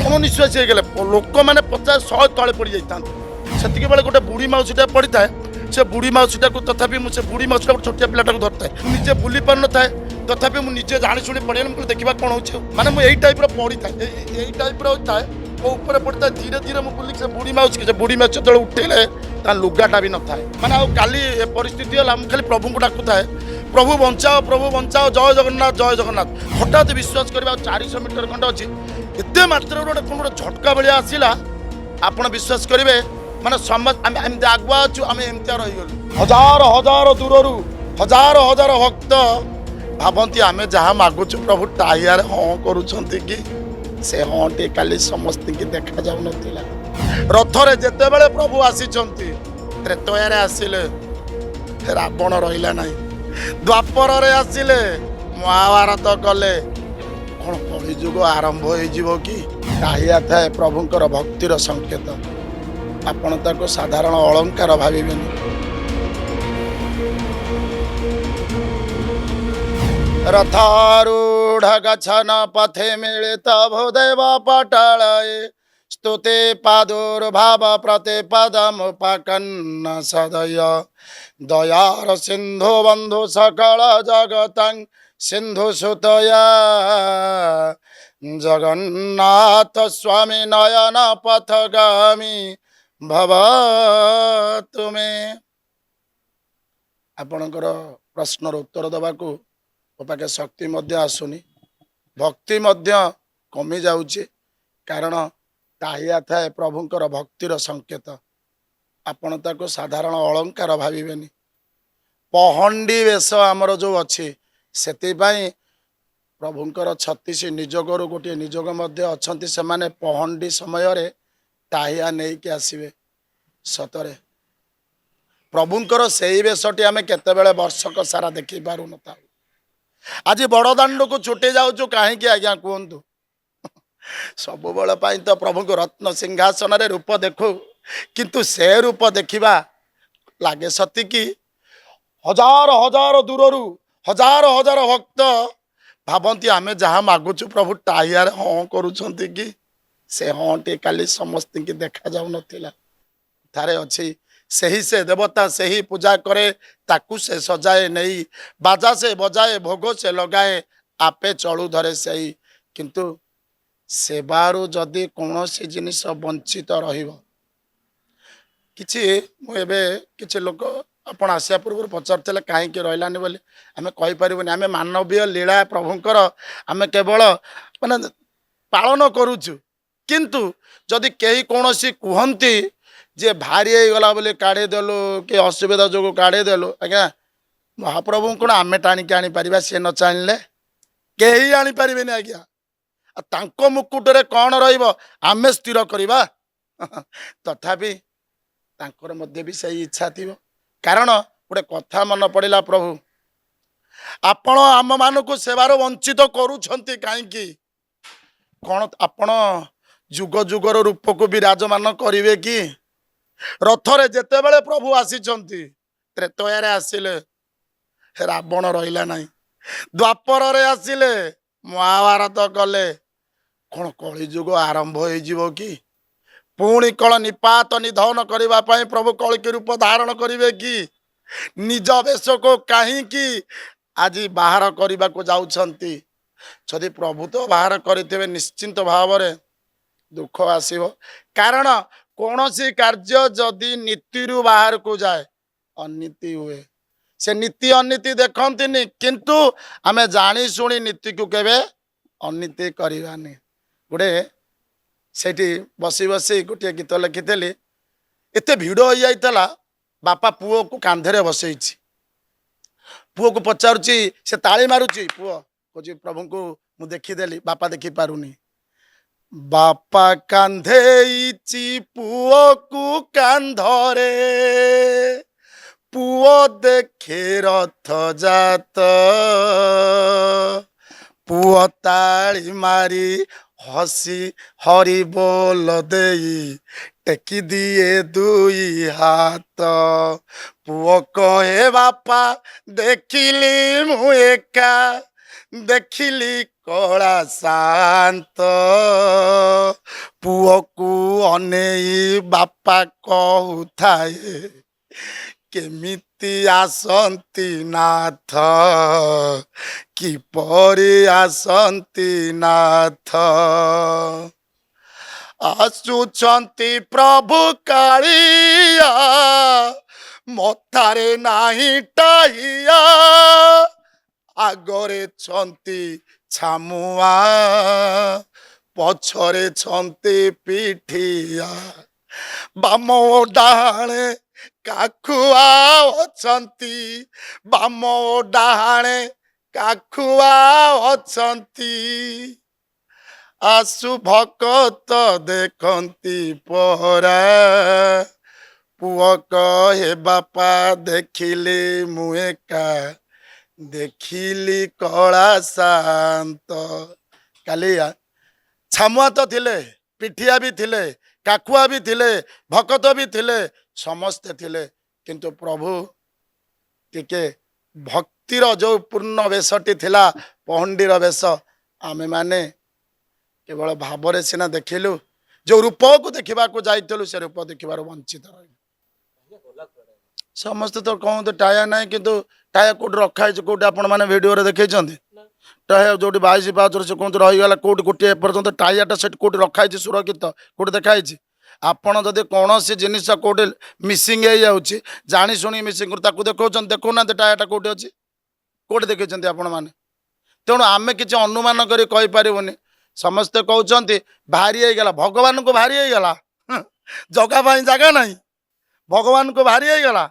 ଅଣନିଶ୍ୱାସୀ ହେଇଗଲେ ଲୋକ ମାନେ 50-100 ତଳେ ପଡ଼ି ଯାଇଥାନ୍ତି। ସେତିକି ବେଳେ ଗୋଟେ ବୁଢ଼ୀ ମାଉସୀଟା ପଡ଼ିଥାଏ। ସେ ବୁଢ଼ୀ ମାଉସୀଟାକୁ ତଥାପି ମୁଁ ସେ ବୁଢ଼ୀ ମାଉସୀଟା ଗୋଟେ ଛୋଟିଆ ପିଲାଟାକୁ ଧରିଥାଏ। ମୁଁ ନିଜେ ବୁଲି ପାରୁନଥାଏ, ତଥାପି ମୁଁ ନିଜେ ଜାଣି ଶୁଣି ପଡ଼ିଗଲି। ମୁଁ ଦେଖିବା କ'ଣ ହେଉଛି, ମାନେ ମୁଁ ଏଇ ଟାଇପ୍ର ପଡ଼ିଥାଏ, ଏଇ ଟାଇପ୍ର ଥାଏ। ମୋ ଉପରେ ପଡ଼ିଥାଏ। ଧୀରେ ଧୀରେ ମୁଁ ବୁଲିକି ସେ ବୁଢ଼ୀ ମାଉସୀ ଯେତେବେଳେ ଉଠେଇଲେ ତା ଲୁଗାଟା ବି ନଥାଏ। ମାନେ ଆଉ କାଲି ଏ ପରିସ୍ଥିତି ହେଲା, ମୁଁ ଖାଲି ପ୍ରଭୁଙ୍କୁ ଡାକୁଥାଏ, ପ୍ରଭୁ ବଞ୍ଚାଅ, ଜୟ ଜଗନ୍ନାଥ, ଜୟ ଜଗନ୍ନାଥ। ହଠାତ୍ ବିଶ୍ୱାସ କରିବା 400 ମିଟର ଖଣ୍ଡେ ଅଛି, ଏତେ ମାତ୍ରାରେ ଗୋଟେ ଝଟକା ଭଳିଆ ଆସିଲା। ଆପଣ ବିଶ୍ୱାସ କରିବେ, ମାନେ ସମସ୍ତ ଆମେ ଏମିତି ଆଗୁଆ ଅଛୁ, ଆମେ ଏମିତିଆ ରହିଗଲୁ। ହଜାର ଦୂରରୁ ହଜାର ଭକ୍ତ ଭାବନ୍ତି ଆମେ ଯାହା ମାଗୁଛୁ ପ୍ରଭୁ ଟାହିଆରେ ହଁ କରୁଛନ୍ତି କି? ସେ ହଁଟି କାଲି ସମସ୍ତଙ୍କୁ ଦେଖାଯାଉନଥିଲା। ରଥରେ ଯେତେବେଳେ ପ୍ରଭୁ ଆସିଛନ୍ତି, ତ୍ରେତୟାରେ ଆସିଲେ, ରାବଣ ରହିଲା ନାହିଁ। ଦ୍ୱାପରରେ ଆସିଲେ, ମହାଭାରତ କଲେ। କ'ଣ କଳିଯୁଗ ଆରମ୍ଭ ହେଇଯିବ କି? ଟାହିଆ ଥାଏ ପ୍ରଭୁଙ୍କର ଭକ୍ତିର ସଂକେତ। ଆପଣ ତାକୁ ସାଧାରଣ ଅଳଙ୍କାର ଭାବିବେନି। ରଥାରୂଢ଼ ଗଛନ ପଥେ ମିଳିତ ଭୂଦେବ ପଟାଳଏ ସ୍ତୁତେ ପାଦୁର୍ଭାବ ପ୍ରତିପଦମୁପକନ୍ନ ସଦୟ ଦୟାର ସିନ୍ଧୁ ବନ୍ଧୁ ସକଳ ଜଗତଂ ସିନ୍ଧୁ ସୁତୟା ଜଗନ୍ନାଥ ସ୍ୱାମୀ ନୟନ ପଥଗାମୀ ଭବ ତୁମେ। ଆପଣଙ୍କର ପ୍ରଶ୍ନର ଉତ୍ତର ଦେବାକୁ ମୋ ପାଖେ ଶକ୍ତି ମଧ୍ୟ ଆସୁନି, ଭକ୍ତି ମଧ୍ୟ କମି ଯାଉଛି। କାରଣ ଟାହିଆ ଥାଏ ପ୍ରଭୁଙ୍କର ଭକ୍ତିର ସଂକେତ। ଆପଣ ତାକୁ ସାଧାରଣ ଅଳଙ୍କାର ଭାବିବେନି। ପହଣ୍ଡି ବେଶ ଆମର ଯେଉଁ ଅଛି, ସେଥିପାଇଁ ପ୍ରଭୁଙ୍କର 36 ନିଯୋଗରୁ ଗୋଟିଏ ନିଯୋଗ ମଧ୍ୟ ଅଛନ୍ତି। ସେମାନେ ପହଣ୍ଡି ସମୟରେ ଟାହିଆ ନେଇକି ଆସିବେ। ସତରେ ପ୍ରଭୁଙ୍କର ସେଇ ବେଶଟି ଆମେ କେତେବେଳେ ବର୍ଷକ ସାରା ଦେଖିପାରୁନଥାଉ। ଆଜି ବଡ଼ଦାଣ୍ଡକୁ ଛୁଟି ଯାଉଛୁ କାହିଁକି ଆଜ୍ଞା କୁହନ୍ତୁ? ସବୁବେଳ ପାଇଁ ତ ପ୍ରଭୁଙ୍କୁ ରତ୍ନ ସିଂହାସନରେ ରୂପ ଦେଖୁ, କିନ୍ତୁ ସେ ରୂପ ଦେଖିବା ଲାଗେ ସତିକି ହଜାର ଦୂରରୁ ହଜାର ଭକ୍ତ ଭାବନ୍ତି ଆମେ ଯାହା ମାଗୁଛୁ ପ୍ରଭୁ ଟାହିଆରେ ହଁ କରୁଛନ୍ତି କି? ସେ ହଁଟି କାଲି ସମସ୍ତଙ୍କୁ ଦେଖାଯାଉନଥିଲା। ଥାରେ ଅଛି, ସେହି ସେ ଦେବତା ସେହି ପୂଜା କରେ, ତାକୁ ସେ ସଜାଏ ନେଇ, ବାଜା ସେ ବଜାଏ, ଭୋଗ ସେ ଲଗାଏ, ଆପେ ଚଳୁ ଧରେ ସେଇ। କିନ୍ତୁ ସେବାରୁ ଯଦି କୌଣସି ଜିନିଷ ବଞ୍ଚିତ ରହିବ, ମୁଁ ଏବେ କିଛି ଲୋକ ଆପଣ ଆସିବା ପୂର୍ବରୁ ପଚାରୁଥିଲେ କାହିଁକି ରହିଲାନି ବୋଲି। ଆମେ କହିପାରିବୁନି। ଆମେ ମାନବୀୟ ଲୀଳା ପ୍ରଭୁଙ୍କର ଆମେ କେବଳ ମାନେ ପାଳନ କରୁଛୁ। କିନ୍ତୁ ଯଦି କେହି କୌଣସି କୁହନ୍ତି ଯେ ଭାରି ହେଇଗଲା ବୋଲି କାଢ଼ି ଦେଲୁ, କି ଅସୁବିଧା ଯୋଗୁଁ କାଢ଼ି ଦେଲୁ, ଆଜ୍ଞା ମହାପ୍ରଭୁଙ୍କୁ କ'ଣ ଆମେ ଟାଣିକି ଆଣିପାରିବା? ସିଏ ନ ଚାହିଁଲେ କେହି ଆଣିପାରିବେନି ଆଜ୍ଞା। ଆଉ ତାଙ୍କ ମୁକୁଟରେ କ'ଣ ରହିବ ଆମେ ସ୍ଥିର କରିବା? ତଥାପି ତାଙ୍କର ମଧ୍ୟ ବି ସେଇ ଇଚ୍ଛା ଥିବ। କାରଣ ଗୋଟେ କଥା ମନେ ପଡ଼ିଲା, ପ୍ରଭୁ ଆପଣ ଆମମାନଙ୍କୁ ସେବାରୁ ବଞ୍ଚିତ କରୁଛନ୍ତି କାହିଁକି? କ'ଣ ଆପଣ ଯୁଗ ଯୁଗର ରୂପକୁ ବିରାଜମାନ କରିବେ କି? ରଥରେ ଯେତେବେଳେ ପ୍ରଭୁ ଆସିଛନ୍ତି, ତ୍ରେତୟାରେ ଆସିଲେ, ରାବଣ ରହିଲା ନାହିଁ। ଦ୍ୱାପରରେ ଆସିଲେ, ମହାଭାରତ କଲେ। କ'ଣ କଳିଯୁଗ ଆରମ୍ଭ ହେଇଯିବ କି? ପୁଣି କ'ଣ ନିପାତ ନିଧନ କରିବା ପାଇଁ ପ୍ରଭୁ କଳିକି ରୂପ ଧାରଣ କରିବେ କି? ନିଜ ବେଶକୁ କାହିଁକି ଆଜି ବାହାର କରିବାକୁ ଯାଉଛନ୍ତି? ଯଦି ପ୍ରଭୁ ତ ବାହାର କରିଥିବେ, ନିଶ୍ଚିନ୍ତ ଭାବରେ ଦୁଃଖ ଆସିବ। କାରଣ କୌଣସି କାର୍ଯ୍ୟ ଯଦି ନୀତିରୁ ବାହାରକୁ ଯାଏ, ଅନୀତି ହୁଏ। ସେ ନୀତି ଅନୀତି ଦେଖନ୍ତିନି, କିନ୍ତୁ ଆମେ ଜାଣି ଶୁଣି ନୀତିକୁ କେବେ ଅନୀତି କରିବାନି। ସେଇଠି ବସି ଗୋଟିଏ ଗୀତ ଲେଖିଥିଲି। ଏତେ ଭିଡ଼ ହେଇଯାଇଥିଲା, ବାପା ପୁଅକୁ କାନ୍ଧରେ ବସେଇଛି। ପୁଅକୁ ପଚାରୁଛି, ସେ ତାଳି ମାରୁଛି। ପୁଅ କହୁଛି ପ୍ରଭୁଙ୍କୁ ମୁଁ ଦେଖିଦେଲି, ବାପା ଦେଖିପାରୁନି। ବାପା କାନ୍ଧେଇଛି ପୁଅକୁ କାନ୍ଧରେ, ପୁଅ ଦେଖେ ରଥଯାତ, ପୁଅ ତାଳି ମାରି ହସି ହରି ବୋଲ ଦେଇ ଟେକି ଦିଏ ଦୁଇ ହାତ। ପୁଅ କହେ ବାପା ଦେଖିଲି ମୁଁ ଏକା, ଦେଖିଲି କଳା ଶାନ୍ତ, ଅନେଇ ବାପା କହୁଥାଏ କେମିତି ଆସନ୍ତି ନାଥ, କିପରି ଆସନ୍ତି ନାଥ। ଆସୁଛନ୍ତି ପ୍ରଭୁ କାଳିଆ, ମଥାରେ ନାହିଁ ଟାହିଆ, ଆଗରେ ଛନ୍ତି ଛାମୁଆ, ପଛରେ ଛନ୍ତି ପିଠିଆ, ବାମ ଓ ଡାହାଣେ କାଖୁଆ ଅଛନ୍ତି, ବାମ ଓ ଡାହାଣେ କାଖୁଆ ଅଛନ୍ତି। ଆସୁ ଭକତ ଦେଖନ୍ତି ପରା, ପୁଅ କହେ ବାପା ଦେଖିଲି ମୁଁ ଏକା, ଦେଖିଲି କଳା ଶାନ୍ତ। କାଲିଆ ଛାମୁଆ ତ ଥିଲେ, ପିଠିଆ ବି ଥିଲେ, କାକୁଆ ବି ଥିଲେ, ଭକତ ବି ଥିଲେ, ସମସ୍ତେ ଥିଲେ, କିନ୍ତୁ ପ୍ରଭୁ ଟିକେ ଭକ୍ତିର ଯୋଉ ପୂର୍ଣ୍ଣ ବେଶଟି ଥିଲା, ପହଣ୍ଡିର ବେଶ, ଆମେମାନେ କେବଳ ଭାବରେ ସିନା ଦେଖିଲୁ, ଯୋଉ ରୂପକୁ ଦେଖିବାକୁ ଯାଇଥିଲୁ ସେ ରୂପ ଦେଖିବାରୁ ବଞ୍ଚିତ ରହିଲୁ। ସମସ୍ତେ ତ କହନ୍ତି ଟାୟା ନାହିଁ, କିନ୍ତୁ ଟାୟା କୋଉଠି ରଖା ହେଇଛି କୋଉଠି ଆପଣ ମାନେ ଭିଡିଓରେ ଦେଖେଇଛନ୍ତି? ଟାୟା ଯୋଉଠି 22 ପାହାଚରେ ସେ କୁହନ୍ତି ରହିଗଲା, କୋଉଠି ଗୋଟିଏ ଏପର୍ଯ୍ୟନ୍ତ ଟାୟାଟା ସେଠି କୋଉଠି ରଖା ହେଇଛି ସୁରକ୍ଷିତ କୋଉଠି ଦେଖା ହେଇଛି? ଆପଣ ଯଦି କୌଣସି ଜିନିଷ କୋଉଠି ମିସିଂ ହେଇଯାଉଛି, ଜାଣି ଶୁଣି ମିସିଂ ତାକୁ ଦେଖାଉଛନ୍ତି, ଦେଖଉନାହାନ୍ତି ଟାୟାଟା କୋଉଠି ଅଛି, କୋଉଠି ଦେଖେଇଛନ୍ତି ଆପଣ ମାନେ? ତେଣୁ ଆମେ କିଛି ଅନୁମାନ କରି କହିପାରିବୁନି। ସମସ୍ତେ କହୁଛନ୍ତି ଭାରି ହେଇଗଲା, ଭଗବାନଙ୍କୁ ଭାରି ହେଇଗଲା, ଜଗା ପାଇଁ ଜାଗା ନାହିଁ, ଭଗବାନଙ୍କୁ ଭାରି ହେଇଗଲା।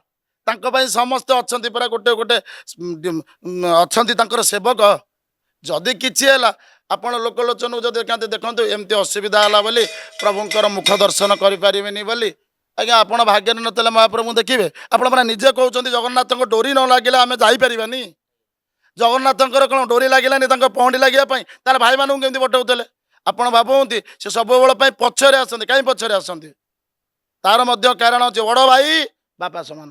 ତାଙ୍କ ପାଇଁ ସମସ୍ତେ ଅଛନ୍ତି ପରା, ଗୋଟେ ଗୋଟେ ଅଛନ୍ତି ତାଙ୍କର ସେବକ। ଯଦି କିଛି ହେଲା ଆପଣ ଲୋକଲୋଚନକୁ ଯଦି ଦେଖାନ୍ତି, ଦେଖନ୍ତୁ ଏମିତି ଅସୁବିଧା ହେଲା ବୋଲି ପ୍ରଭୁଙ୍କର ମୁଖ ଦର୍ଶନ କରିପାରିବେନି ବୋଲି, ଆଜ୍ଞା ଆପଣ ଭାଗ୍ୟରେ ନଥିଲେ ମହାପ୍ରଭୁ ଦେଖିବେ? ଆପଣ ମାନେ ନିଜେ କହୁଛନ୍ତି ଜଗନ୍ନାଥଙ୍କ ଡୋରି ନ ଲାଗିଲେ ଆମେ ଯାଇପାରିବାନି। ଜଗନ୍ନାଥଙ୍କର କ'ଣ ଡୋରି ଲାଗିଲାନି ତାଙ୍କ ପହଣ୍ଡି ଲାଗିବା ପାଇଁ? ତାହେଲେ ଭାଇମାନଙ୍କୁ କେମିତି ପଠାଉଥିଲେ? ଆପଣ ଭାବୁଛନ୍ତି ସେ ସବୁବେଳେ ପାଇଁ ପଛରେ ଆସନ୍ତି, କାହିଁ ପଛରେ ଆସନ୍ତି? ତାର ମଧ୍ୟ କାରଣ ଅଛି, ବଡ଼ ଭାଇ ବାପା ସମାନ।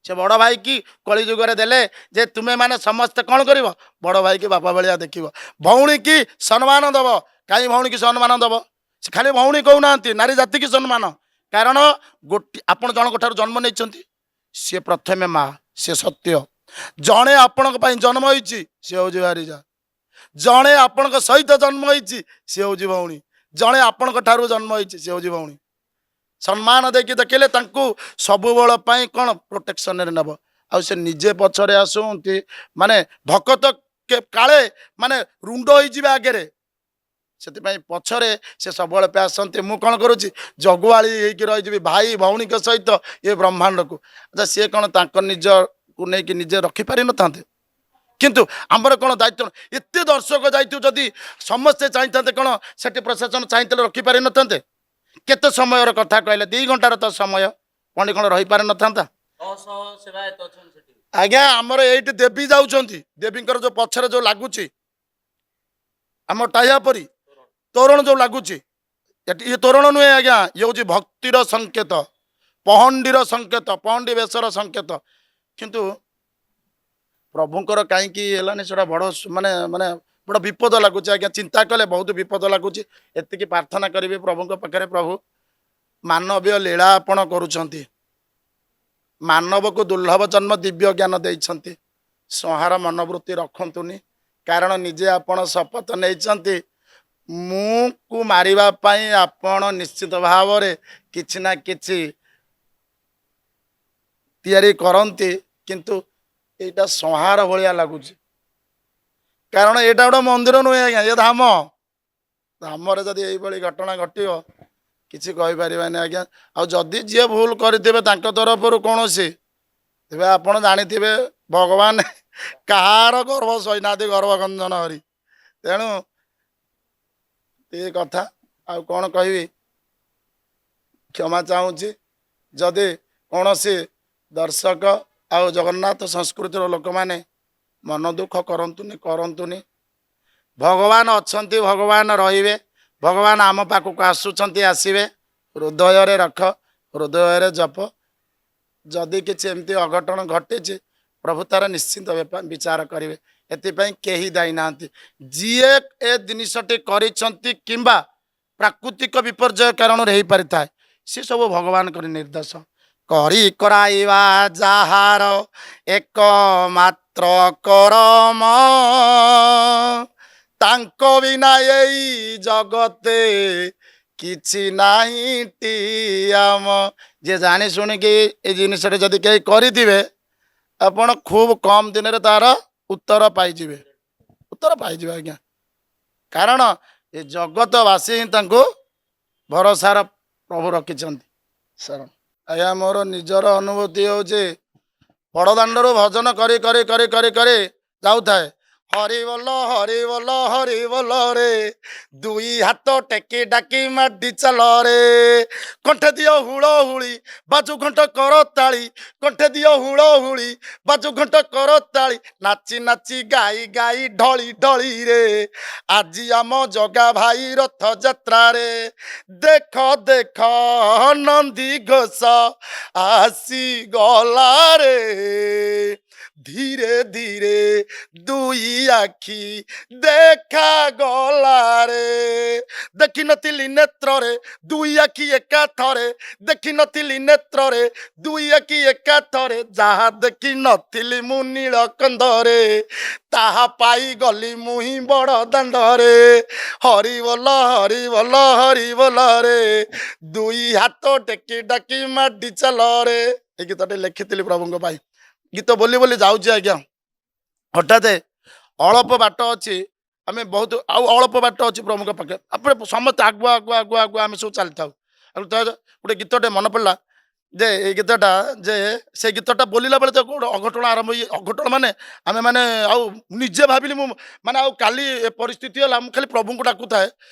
ସେ ବଡ଼ ଭାଇ କି କଳି ଯୁଗରେ ଦେଲେ ଯେ ତୁମେ ମାନେ ସମସ୍ତେ କ'ଣ କରିବ? ବଡ଼ ଭାଇ କି ବାପା ଭଳିଆ ଦେଖିବ, ଭଉଣୀ କି ସମ୍ମାନ ଦବ। କାହିଁ ଭଉଣୀ କି ସମ୍ମାନ ଦବ? ସେ ଖାଲି ଭଉଣୀ କହୁନାହାନ୍ତି, ନାରୀ ଜାତି କି ସମ୍ମାନ। କାରଣ ଆପଣ ଜଣଙ୍କ ଠାରୁ ଜନ୍ମ ନେଇଛନ୍ତି, ସିଏ ପ୍ରଥମେ ମା, ସିଏ ସତ୍ୟ। ଜଣେ ଆପଣଙ୍କ ପାଇଁ ଜନ୍ମ ହେଇଛି, ସିଏ ହଉଛି ଭାରିଜା। ଜଣେ ଆପଣଙ୍କ ସହିତ ଜନ୍ମ ହେଇଛି, ସିଏ ହଉଛି ଭଉଣୀ। ଜଣେ ଆପଣଙ୍କ ଠାରୁ ଜନ୍ମ ହେଇଛି, ସିଏ ହଉଛି ଭଉଣୀ। ସମ୍ମାନ ଦେଇକି ଦେଖିଲେ ତାଙ୍କୁ ସବୁବେଳ ପାଇଁ କ'ଣ ପ୍ରୋଟେକ୍ସନରେ ନେବ। ଆଉ ସେ ନିଜେ ପଛରେ ଆସୁଛନ୍ତି, ମାନେ ଭକତ କାଳେ ମାନେ ରୁଣ୍ଡ ହେଇଯିବେ ଆଗରେ, ସେଥିପାଇଁ ପଛରେ ସେ ସବୁବେଳେ ପାଇଁ ଆସନ୍ତି। ମୁଁ କ'ଣ କରୁଛି? ଜଗୁଆଳି ହେଇକି ରହିଯିବି ଭାଇ ଭଉଣୀଙ୍କ ସହିତ ଏ ବ୍ରହ୍ମାଣ୍ଡକୁ। ଆଚ୍ଛା ସିଏ କ'ଣ ତାଙ୍କ ନିଜକୁ ନେଇକି ନିଜେ ରଖିପାରିନଥାନ୍ତେ? କିନ୍ତୁ ଆମର କ'ଣ ଦାୟିତ୍ୱ? ଏତେ ଦର୍ଶକ ଯାଇଥିବ, ଯଦି ସମସ୍ତେ ଚାହିଁଥାନ୍ତେ କ'ଣ ସେଠି ପ୍ରଶାସନ ଚାହିଁଥିଲେ ରଖିପାରିନଥାନ୍ତେ? କେତେ ସମୟର କଥା କହିଲେ, 2 ଘଣ୍ଟାର ତ ସମୟ, ପଣ୍ଡି କ'ଣ ରହିପାରିନଥାନ୍ତା? ଆଜ୍ଞା ଆମର ଏଇଠି ଦେବୀ ଯାଉଛନ୍ତି, ଦେବୀଙ୍କର ଯୋଉ ପଛରେ ଯୋଉ ଲାଗୁଛି ଆମ ଟାହିଆ ପରି ତୋରଣ ଯୋଉ ଲାଗୁଛି, ଇଏ ତୋରଣ ନୁହେଁ ଆଜ୍ଞା, ଇଏ ହଉଛି ଭକ୍ତିର ସଂକେତ, ପହଣ୍ଡିର ସଂକେତ, ପହଣ୍ଡି ବେଶର ସଂକେତ। କିନ୍ତୁ ପ୍ରଭୁଙ୍କର କାହିଁକି ହେଲାନି ସେଟା ବଡ଼ ମାନେ ମାନେ ବଡ଼ ବିପଦ ଲାଗୁଛି ଆଜ୍ଞା। ଚିନ୍ତା କଲେ ବହୁତ ବିପଦ ଲାଗୁଛି। ଏତିକି ପ୍ରାର୍ଥନା କରିବି ପ୍ରଭୁଙ୍କ ପାଖରେ, ପ୍ରଭୁ ମାନବୀୟ ଲୀଳା ଆପଣ କରୁଛନ୍ତି, ମାନବକୁ ଦୁର୍ଲଭ ଜନ୍ମ ଦିବ୍ୟ ଜ୍ଞାନ ଦେଇଛନ୍ତି, ସଂହାର ମନୋବୃତ୍ତି ରଖନ୍ତୁନି। କାରଣ ନିଜେ ଆପଣ ଶପଥ ନେଇଛନ୍ତି, ମୁଁ କୁ ମାରିବା ପାଇଁ ଆପଣ ନିଶ୍ଚିତ ଭାବରେ କିଛି ନା କିଛି ତିଆରି କରନ୍ତି। କିନ୍ତୁ ଏଇଟା ସଂହାର ଭଳିଆ ଲାଗୁଛି, କାରଣ ଏଇଟା ଗୋଟେ ମନ୍ଦିର ନୁହେଁ ଆଜ୍ଞା, ଏ ଧାମ। ଧାମରେ ଯଦି ଏଇଭଳି ଘଟଣା ଘଟିବ କିଛି କହିପାରିବାନି ଆଜ୍ଞା। ଆଉ ଯଦି ଯିଏ ଭୁଲ କରିଥିବେ ତାଙ୍କ ତରଫରୁ କୌଣସି ତେବେ ଆପଣ ଜାଣିଥିବେ ଭଗବାନ କାହାର ଗର୍ବ ସହିନାହାନ୍ତି, ଗର୍ଭଗଞ୍ଜନ ହରି। ତେଣୁ ଏ କଥା ଆଉ କ'ଣ କହିବି, କ୍ଷମା ଚାହୁଁଛି। ଯଦି କୌଣସି ଦର୍ଶକ ଆଉ ଜଗନ୍ନାଥ ସଂସ୍କୃତିର ଲୋକମାନେ ମନ ଦୁଃଖ କରନ୍ତୁନି। ଭଗବାନ ଅଛନ୍ତି, ଭଗବାନ ରହିବେ, ଭଗବାନ ଆମ ପାଖକୁ ଆସୁଛନ୍ତି, ଆସିବେ। ହୃଦୟରେ ରଖ, ହୃଦୟରେ ଜପ। ଯଦି କିଛି ଏମିତି ଅଘଟଣ ଘଟିଛି, ପ୍ରଭୁ ତାର ନିଶ୍ଚିନ୍ତ ବିଚାର କରିବେ। ଏଥିପାଇଁ କେହି ଦାୟୀ ନାହାନ୍ତି। ଯିଏ ଏ ଜିନିଷଟି କରିଛନ୍ତି କିମ୍ବା ପ୍ରାକୃତିକ ବିପର୍ଯ୍ୟୟ କାରଣରୁ ହେଇପାରିଥାଏ। ସେ ସବୁ ଭଗବାନଙ୍କର ନିର୍ଦ୍ଦେଶ। କରି କରାଇବା ଯାହାର ଏକମାତ୍ର କରମ, ତାଙ୍କ ବିନା ଏଇ ଜଗତେ କିଛି ନାହିଁ ଟିଆମ। ଯେ ଜାଣି ଶୁଣିକି ଏ ଜିନିଷଟା ଯଦି କେହି କରିଥିବେ, ଆପଣ ଖୁବ୍ କମ୍ ଦିନରେ ତାର ଉତ୍ତର ପାଇଯିବେ। ଉତ୍ତର ପାଇଯିବେ ଆଜ୍ଞା। କାରଣ ଏ ଜଗତବାସୀ ହିଁ ତାଙ୍କୁ ଭରସାର ପ୍ରଭୁ ରଖିଛନ୍ତି। ଶରଣ ଆଜ୍ଞା, ମୋର ନିଜର ଅନୁଭୂତି ହେଉଛି ବଡ଼ଦାଣ୍ଡରୁ ଭଜନ କରି କରି କରି କରି କରି ଯାଉଥାଏ। ହରିବୋଲ ହରିବୋଲ ହରିବୋଲ ରେ, ଦୁଇ ହାତ ଟେକି ଡାକି ମାଡି ଚାଲ ରେ, କଣ୍ଠେ ଦିଅ ହୁଳ ହୁଳି ବାଜୁ ଘଣ୍ଟ କର ତାଳି, କଣ୍ଠେ ଦିଅ ହୁଳ ହୁଳି ବାଜୁ ଘଣ୍ଟ କର ତାଳି, ନାଚି ନାଚି ଗାଇ ଗାଇ ଢଳି ଢଳି ରେ, ଆଜି ଆମ ଜଗା ଭାଇ ରଥ ଯାତ୍ରାରେ, ଦେଖ ଦେଖ ନନ୍ଦୀ ଘୋଷ ଆସି ଗଲାରେ, ଧୀରେ ଧୀରେ ଦୁଇ ଆଖି ଦେଖା ଗଲାରେ, ଦେଖିନଥିଲି ନେତ୍ରରେ ଦୁଇ ଆଖି ଏକା ଥରେ, ଦେଖିନଥିଲି ନେତ୍ରରେ ଦୁଇ ଆଖି ଏକା ଥରେ, ଯାହା ଦେଖିନଥିଲି ମୁଁ ନୀଳ କନ୍ଦରେ, ତାହା ପାଇଗଲି ମୁହିଁ ବଡ଼ ଦାଣ୍ଡରେ। ହରିବୋଲ ହରିବୋଲ ହରିବୋଲ ରେ, ଦୁଇ ହାତ ଟେକି ଡାକି ମାଡି ଚାଲ ରେ। ଏ ଗୀତଟି ଲେଖିଥିଲି ପ୍ରଭୁଙ୍କ ପାଇଁ। ଗୀତ ବୋଲି ବୋଲି ଯାଉଛି ଆଜ୍ଞା, ହଠାତ୍ ଅଳ୍ପ ବାଟ ଅଛି, ଆମେ ବହୁତ ଆଉ ଅଳ୍ପ ବାଟ ଅଛି ପ୍ରଭୁଙ୍କ ପାଖରେ, ଆପଣ ସମସ୍ତେ ଆଗୁଆ ଆଗୁଆ ଆଗୁଆ ଆଗୁଆ ଆମେ ସବୁ ଚାଲିଥାଉ। ଆଉ ଗୋଟେ ଗୀତଟେ ମନେ ପଡ଼ିଲା ଯେ ଏଇ ଗୀତଟା, ଯେ ସେ ଗୀତଟା ବୋଲିଲା ବେଳେ ତ ଗୋଟେ ଅଘଟଣ ଆରମ୍ଭ ହେଇ, ଅଘଟଣ ମାନେ ଆମେ ମାନେ ଆଉ ନିଜେ ଭାବିଲି ମୁଁ ମାନେ ଆଉ କାଲି ଏ ପରିସ୍ଥିତି ହେଲା, ମୁଁ ଖାଲି ପ୍ରଭୁଙ୍କୁ ଡାକୁଥାଏ,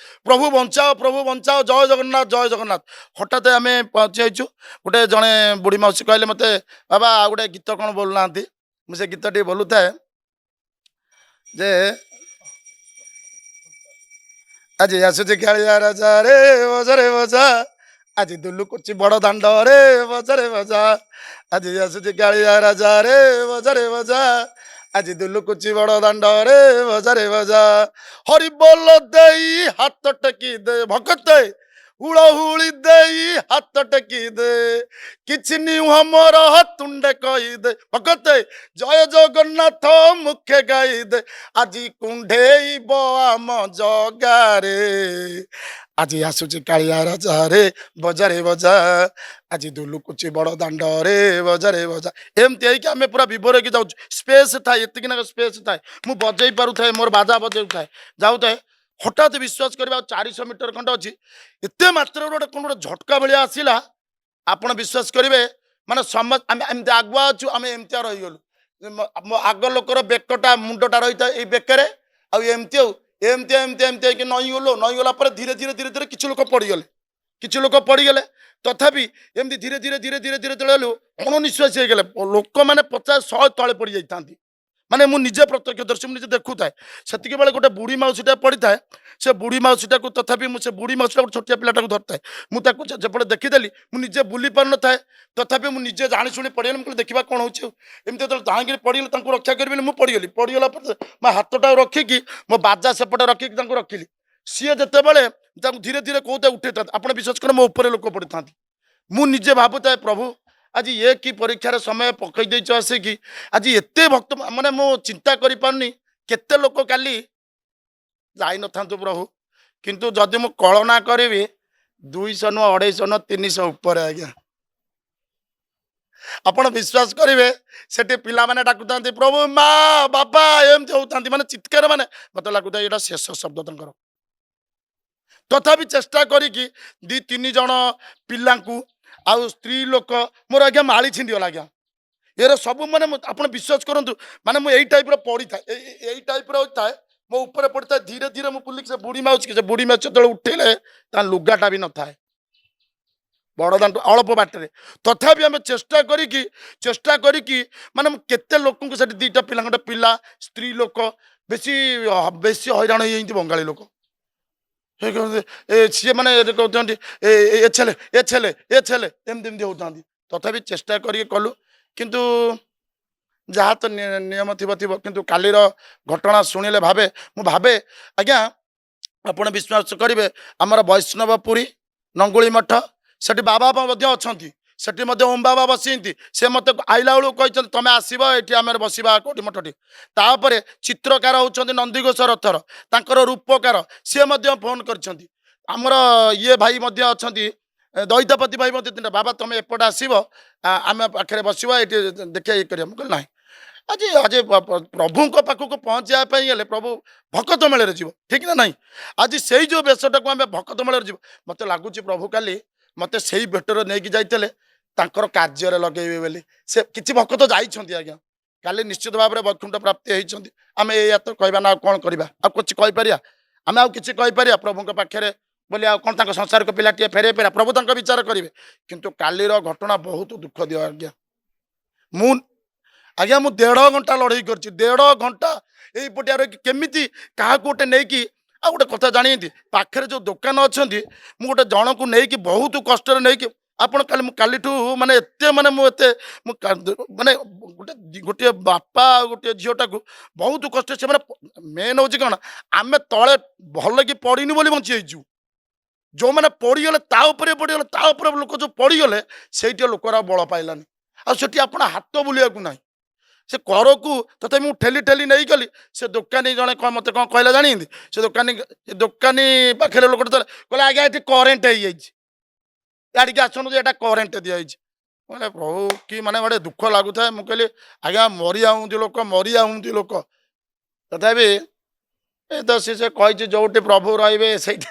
ପ୍ରଭୁ ବଞ୍ଚାଅ, ଜୟ ଜଗନ୍ନାଥ ଜୟ ଜଗନ୍ନାଥ। ହଠାତ୍ ଆମେ ପହଞ୍ଚି ଯାଇଛୁ, ଗୋଟେ ଜଣେ ବୁଢ଼ୀ ମାଉସୀ କହିଲେ ମୋତେ, ବାବା ଆଉ ଗୋଟେ ଗୀତ କ'ଣ ବୋଲୁନାହାନ୍ତି। ମୁଁ ସେ ଗୀତଟି ବୋଲୁଥାଏ ଯେ, ଆଜି ଆସୁଛି କାଳିଆ ରାଜା ରେ ବଜାରେ ବଜା, ଆଜି ଦୁଲୁକୁଚି ବଡ଼ ଦାଣ୍ଡରେ ବଜାରେ ବଜା, ଆଜି ଆସୁଛି କାଳିଆ ରାଜା ରେ ବଜାରେ ବଜା, ଆଜି ଦୁଲୁକୁଚି ବଡ଼ ଦାଣ୍ଡରେ ବଜାରେ ବଜା, ହରିବୋଲ ଦେଇ ହାତ ଟେକି ଦେ ଭଗତେ, ହୁଳହୁଳି ଦେଇ ହାତ ଟେକି ଦେ, କିଛି ନୁହଁ ମୋର ତୁଣ୍ଡେ କହିଦେ, ଭଗତେ ଜୟ ଜଗନ୍ନାଥ ମୁଖେ ଗାଇଦେ, ଆଜି କୁଣ୍ଢେଇବ ଆମ ଜଗାରେ, ଆଜି ଆସୁଛି କାଳିଆ ରାଜାରେ ବଜାରେ ବଜା, ଆଜି ଦୁଲୁକୁଚି ବଡ଼ ଦାଣ୍ଡରେ ବଜାରେ ବଜା। ଏମିତି ହେଇକି ଆମେ ପୁରା ବିଭୋର ହେଇକି ଯାଉଛୁ। ସ୍ପେସ୍ ଥାଏ, ଏତିକି ନା ସ୍ପେସ୍ ଥାଏ, ମୁଁ ବଜେଇ ପାରୁଥାଏ, ମୋର ବାଜା ବଜେଉଥାଏ, ଯାଉଥାଏ। ହଠାତ୍ ବିଶ୍ୱାସ କରିବା, ଆଉ 400 ମିଟର ଖଣ୍ଡେ ଅଛି, ଏତେ ମାତ୍ରାରେ ଗୋଟେ କ'ଣ ଗୋଟେ ଝଟକା ଭଳିଆ ଆସିଲା। ଆପଣ ବିଶ୍ୱାସ କରିବେ, ମାନେ ସମସ୍ତେ ଆମେ ଏମିତି ଆଗୁଆ ଅଛୁ, ଆମେ ଏମିତିଆ ରହିଗଲୁ। ମୋ ଆଗ ଲୋକର ବେକଟା ମୁଣ୍ଡଟା ରହିଥାଏ ଏଇ ବେକରେ, ଆଉ ଏମିତି ଆଉ ଏମିତି ଏମିତି ଏମିତି ହେଇକି ନଇଁଗଲୁ। ନଇଁଗଲା ପରେ ଧୀରେ ଧୀରେ ଧୀରେ ଧୀରେ କିଛି ଲୋକ ପଡ଼ିଗଲେ, କିଛି ଲୋକ ପଡ଼ିଗଲେ। ତଥାପି ଏମିତି ଧୀରେ ଧୀରେ ଧୀରେ ଧୀରେ ଧୀରେ ତଳେଲୁ ଅଣନିଶ୍ୱାସୀ ହେଇଗଲେ ଲୋକମାନେ, 50 100 ତଳେ ପଡ଼ିଯାଇଥାନ୍ତି। ମାନେ ମୁଁ ନିଜେ ପ୍ରତ୍ୟକ୍ଷଦର୍ଶୀ, ମୁଁ ନିଜେ ଦେଖୁଥାଏ। ସେତିକି ବେଳେ ଗୋଟେ ବୁଢ଼ୀ ମାଉସୀଟା ପଡ଼ିଥାଏ। ସେ ବୁଢ଼ୀ ମାଉସୀଟାକୁ, ତଥାପି ମୁଁ ସେ ବୁଢ଼ୀ ମାଉସୀଟା ଗୋଟେ ଛୋଟିଆ ପିଲାଟାକୁ ଧରିଥାଏ। ମୁଁ ତାକୁ ଯେପଟେ ଦେଖିଦେଲି, ମୁଁ ନିଜେ ବୁଲି ପାରୁନଥାଏ, ତଥାପି ମୁଁ ନିଜେ ଜାଣି ଶୁଣି ପଡ଼ିଗଲି। ମୁଁ କହିଲି ଦେଖିବା କ'ଣ ହେଉଛି ଆଉ। ଏମିତି ଯେତେବେଳେ ଧାଇଁକିରି ପଡ଼ିଗଲି, ତାଙ୍କୁ ରକ୍ଷା କରିବି ମୁଁ ପଡ଼ିଗଲି। ପଡ଼ିଗଲା ପରେ ମୋ ହାତଟାକୁ ରଖିକି, ମୋ ବାଜା ସେପଟେ ରଖିକି ତାଙ୍କୁ ରଖିଲି। ସିଏ ଯେତେବେଳେ ତାଙ୍କୁ ଧୀରେ ଧୀରେ କୋଉଟା ଉଠେଇଥାନ୍ତି, ଆପଣ ବିଶ୍ୱାସ କର ମୋ ଉପରେ ଲୋକ ପଡ଼ିଥାନ୍ତି। ମୁଁ ନିଜେ ଭାବୁଥାଏ, ପ୍ରଭୁ ଆଜି ଏ କି ପରୀକ୍ଷାର ସମୟ ପକାଇ ଦେଇଛ ଆସିକି, ଆଜି ଏତେ ଭକ୍ତ, ମାନେ ମୁଁ ଚିନ୍ତା କରିପାରୁନି କେତେ ଲୋକ କାଲି ଯାଇନଥାନ୍ତୁ ପ୍ରଭୁ। କିନ୍ତୁ ଯଦି ମୁଁ କଳନା କରିବି, 200 ନୁହଁ, 250 ନୁହଁ, 300 ଉପରେ ଆଜ୍ଞା। ଆପଣ ବିଶ୍ୱାସ କରିବେ, ସେଠି ପିଲାମାନେ ଡାକୁଥାନ୍ତି ପ୍ରଭୁ, ମା ବାପା ଏମିତି ହଉଥାନ୍ତି, ମାନେ ଚିତ୍କାର, ମାନେ ମତେ ଲାଗୁଥାଏ ଏଇଟା ଶେଷ ଶବ୍ଦ ତାଙ୍କର। ତଥାପି ଚେଷ୍ଟା କରିକି 2-3 ଜଣ ପିଲାଙ୍କୁ ଆଉ ସ୍ତ୍ରୀ ଲୋକ, ମୋର ଆଜ୍ଞା ମାଳି ଛିଣ୍ଡିଗଲା ଆଜ୍ଞା। ଏର ସବୁ ମାନେ ଆପଣ ବିଶ୍ୱାସ କରନ୍ତୁ, ମାନେ ମୁଁ ଏଇ ଟାଇପ୍ର ପଡ଼ିଥାଏ, ଏଇ ଟାଇପ୍ର ଥାଏ, ମୋ ଉପରେ ପଡ଼ିଥାଏ। ଧୀରେ ଧୀରେ ମୁଁ ବୁଲିକି ସେ ବୁଢ଼ୀ ମାଉସୀ, ସେ ବୁଢ଼ୀ ମାଉସୀ ଯେତେବେଳେ ଉଠେଇଲେ, ତା ଲୁଗାଟା ବି ନଥାଏ ବଡ଼ଦାଣ୍ଡ ଅଳ୍ପ ବାଟରେ। ତଥାପି ଆମେ ଚେଷ୍ଟା କରିକି ମାନେ ମୁଁ କେତେ ଲୋକଙ୍କୁ, ସେଠି 2ଟା ପିଲା, ଗୋଟେ ପିଲା, ସ୍ତ୍ରୀ ଲୋକ, ବେଶୀ ବେଶୀ ହଇରାଣ ହେଇଯାଇଛି ବଙ୍ଗାଳୀ ଲୋକ। ସିଏ ମାନେ କହୁଛନ୍ତି ଏ ଛେଲେ ଏ ଛେଲେ ଏ ଛେଲେ, ଏମିତି ଏମିତି ହଉଥାନ୍ତି। ତଥାପି ଚେଷ୍ଟା କରିକି କଲୁ, କିନ୍ତୁ ଯାହା ତ ନିୟମ ଥିବ ଥିବ। କିନ୍ତୁ କାଲିର ଘଟଣା ଶୁଣିଲେ ମୁଁ ଭାବେ ଆଜ୍ଞା, ଆପଣ ବିଶ୍ୱାସ କରିବେ ଆମର ବୈଷ୍ଣବପୁରୀ ନଙ୍ଗୁଳି ମଠ ସେଠି ବାବା ମଧ୍ୟ ଅଛନ୍ତି। ସେଠି ମଧ୍ୟ ଓମ୍ ବାବା ବସିଛନ୍ତି। ସେ ମୋତେ ଆଇଲା ବେଳକୁ କହିଛନ୍ତି ତମେ ଆସିବ ଏଠି ଆମେ ବସିବା କୋଉଠି ମଠଟି। ତାପରେ ଚିତ୍ରକାର ହେଉଛନ୍ତି ନନ୍ଦିଘୋଷ ରଥର, ତାଙ୍କର ରୂପକାର ସିଏ ମଧ୍ୟ ଫୋନ୍ କରିଛନ୍ତି। ଆମର ଇଏ ଭାଇ ମଧ୍ୟ ଅଛନ୍ତି ଦଇତାପତି ଭାଇ ମଧ୍ୟ ତିନିଟା, ବାବା ତମେ ଏପଟେ ଆସିବ ଆମେ ପାଖରେ ବସିବା ଏଠି ଦେଖିବା ଇଏ କରିବା। ମୁଁ କହିଲି ନାହିଁ, ଆଜି ଆଜି ପ୍ରଭୁଙ୍କ ପାଖକୁ ପହଞ୍ଚିବା ପାଇଁ ହେଲେ ପ୍ରଭୁ ଭକତ ମେଳରେ ଯିବ, ଠିକ ନା ନାହିଁ? ଆଜି ସେଇ ଯେଉଁ ବେଶଟାକୁ ଆମେ ଭକତ ମେଳରେ ଯିବ, ମୋତେ ଲାଗୁଛି ପ୍ରଭୁ କାଲି ମୋତେ ସେଇ ଭେଟରେ ନେଇକି ଯାଇଥିଲେ ତାଙ୍କର କାର୍ଯ୍ୟରେ ଲଗେଇବେ ବୋଲି। ସେ କିଛି ଭକତ ଯାଇଛନ୍ତି ଆଜ୍ଞା, କାଲି ନିଶ୍ଚିତ ଭାବରେ ବୈକୁଣ୍ଠ ପ୍ରାପ୍ତି ହେଇଛନ୍ତି। ଆମେ ଏଇଆ ତ କହିବା ନା, ଆଉ କ'ଣ କରିବା? ଆଉ କିଛି କହିପାରିବା? ଆମେ ଆଉ କିଛି କହିପାରିବା ପ୍ରଭୁଙ୍କ ପାଖରେ ବୋଲି? ଆଉ କ'ଣ ତାଙ୍କ ସଂସାରକୁ ପିଲାଟିଏ ଫେରେଇ ପାରିବା? ପ୍ରଭୁ ତାଙ୍କ ବିଚାର କରିବେ। କିନ୍ତୁ କାଲିର ଘଟଣା ବହୁତ ଦୁଃଖ ଦିଅ ଆଜ୍ଞା। ମୁଁ ଆଜ୍ଞା ମୁଁ 1.5 ଘଣ୍ଟା ଲଢ଼େଇ କରିଛି, 1.5 ଘଣ୍ଟା ଏଇପଟିଆରେ କେମିତି କାହାକୁ ଗୋଟେ ନେଇକି। ଆଉ ଗୋଟେ କଥା ଜାଣିଛନ୍ତି, ପାଖରେ ଯେଉଁ ଦୋକାନ ଅଛନ୍ତି ମୁଁ ଗୋଟେ ଜଣକୁ ନେଇକି ବହୁତ କଷ୍ଟରେ ନେଇକି ଆପଣ କାଲି ମୁଁ କାଲିଠୁ ମାନେ ଏତେ ମାନେ ମୁଁ ଏତେ ମୁଁ ମାନେ ଗୋଟିଏ ବାପା ଆଉ ଗୋଟିଏ ଝିଅଟାକୁ ବହୁତ କଷ୍ଟ ସେମାନେ ମେନ୍ ହେଉଛି କ'ଣ, ଆମେ ତଳେ ଭଲକି ପଡ଼ିନି ବୋଲି ବଞ୍ଚି ଯାଇଛୁ। ଯେଉଁମାନେ ପଡ଼ିଗଲେ ତା ଉପରେ ପଡ଼ିଗଲେ, ତା ଉପରେ ଲୋକ ଯେଉଁ ପଡ଼ିଗଲେ ସେଇଠି ଲୋକର ଆଉ ବଳ ପାଇଲାନି। ଆଉ ସେଠି ଆପଣ ହାତ ବୁଲିବାକୁ ନାହିଁ। ସେ କରକୁ ତଥାପି ମୁଁ ଠେଲି ଠେଲି ନେଇଗଲି। ସେ ଦୋକାନୀ ଜଣେ କ'ଣ ମୋତେ କ'ଣ କହିଲା ଜାଣିଛନ୍ତି? ସେ ଦୋକାନୀ ପାଖରେ ଲୋକଟେ କହିଲେ ଆଜ୍ଞା ଏଠି କରେଣ୍ଟ ହେଇଯାଇଛି, ଇଆଡ଼ିକି ଆସନ୍ତୁ ଯେ ଏଇଟା କରେଣ୍ଟ ଦିଆଯାଇଛି। ମାନେ ପ୍ରଭୁ କି ମାନେ ଗୋଟେ ଦୁଃଖ ଲାଗୁଥାଏ। ମୁଁ କହିଲି ଆଜ୍ଞା ମରିଯାଉନ୍ତି ଲୋକ, ମରିଯାଉନ୍ତି ଲୋକ। ତଥାପି ଏ ତ ସେ କହିଛି ଯୋଉଠି ପ୍ରଭୁ ରହିବେ ସେଇଠି,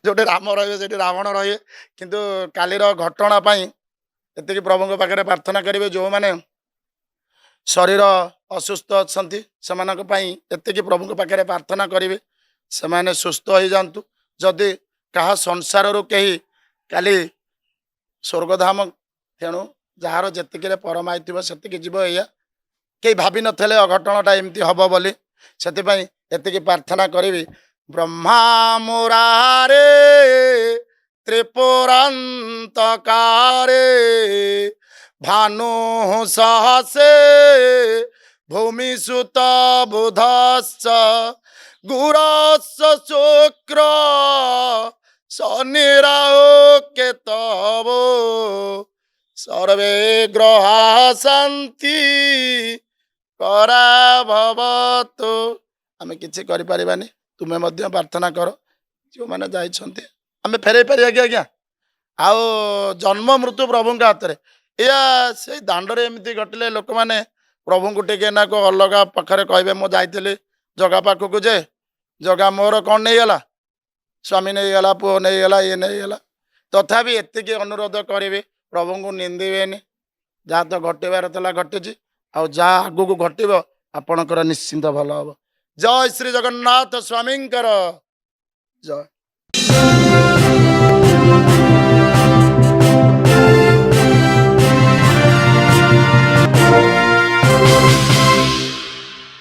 ଯୋଉଠି ରାମ ରହିବେ ସେଇଠି ରାବଣ ରହିବେ। କିନ୍ତୁ କାଲିର ଘଟଣା ପାଇଁ ଏତିକି ପ୍ରଭୁଙ୍କ ପାଖରେ ପ୍ରାର୍ଥନା କରିବେ, ଯେଉଁମାନେ ଶରୀର ଅସୁସ୍ଥ ଅଛନ୍ତି ସେମାନଙ୍କ ପାଇଁ ଏତିକି ପ୍ରଭୁଙ୍କ ପାଖରେ ପ୍ରାର୍ଥନା କରିବେ, ସେମାନେ ସୁସ୍ଥ ହେଇଯାଆନ୍ତୁ। ଯଦି କାହା ସଂସାରରୁ କେହି କାଲି ସ୍ୱର୍ଗଧାମ, ତେଣୁ ଯାହାର ଯେତିକିରେ ପରମାୟୁ ଥିବ ସେତିକି ଯିବ। ଏଇଆ କେହି ଭାବିନଥିଲେ ଅଘଟଣଟା ଏମିତି ହବ ବୋଲି, ସେଥିପାଇଁ ଏତିକି ପ୍ରାର୍ଥନା କରିବି। ବ୍ରହ୍ମା ମୁରାରେ ତ୍ରିପୁରାନ୍ତକାରେ ଭାନୁ ସହସେ ଭୂମି ସୁତ ବୁଧଶ୍ଚ গুরস্য শুক্র শনিরাহু কেতব সর্বে গ্রহা শান্তি করা ভবতু। ଆମେ କିଛି କରିପାରିବାନି, ତୁମେ ମଧ୍ୟ ପ୍ରାର୍ଥନା କର। ଯେଉଁମାନେ ଯାଇଛନ୍ତି ଆମେ ଫେରେଇ ପାରିବା କି ଆଜ୍ଞା? ଆଉ ଜନ୍ମ ମୃତ୍ୟୁ ପ୍ରଭୁଙ୍କ ହାତରେ। ଏଇଆ ସେଇ ଦାଣ୍ଡରେ ଏମିତି ଘଟିଲେ ଲୋକମାନେ ପ୍ରଭୁଙ୍କୁ ଟିକେ ନାକୁ ଅଲଗା ପାଖରେ କହିବେ ମୁଁ ଯାଇଥିଲି ଜଗା ପାଖକୁ ଯେ ଜଗା ମୋର କ'ଣ ନେଇଗଲା, ସ୍ୱାମୀ ନେଇଗଲା, ପୁଅ ନେଇଗଲା, ଇଏ ନେଇଗଲା। ତଥାପି ଏତିକି ଅନୁରୋଧ କରିବେ ପ୍ରଭୁଙ୍କୁ ନିନ୍ଦିବେନି। ଯାହା ତ ଘଟିବାର ଥିଲା ଘଟିଛି, ଆଉ ଯାହା ଆଗକୁ ଘଟିବ ଆପଣଙ୍କର ନିଶ୍ଚିନ୍ତ ଭଲ ହବ। ଜୟ ଶ୍ରୀ ଜଗନ୍ନାଥ ସ୍ୱାମୀଙ୍କର ଜୟ।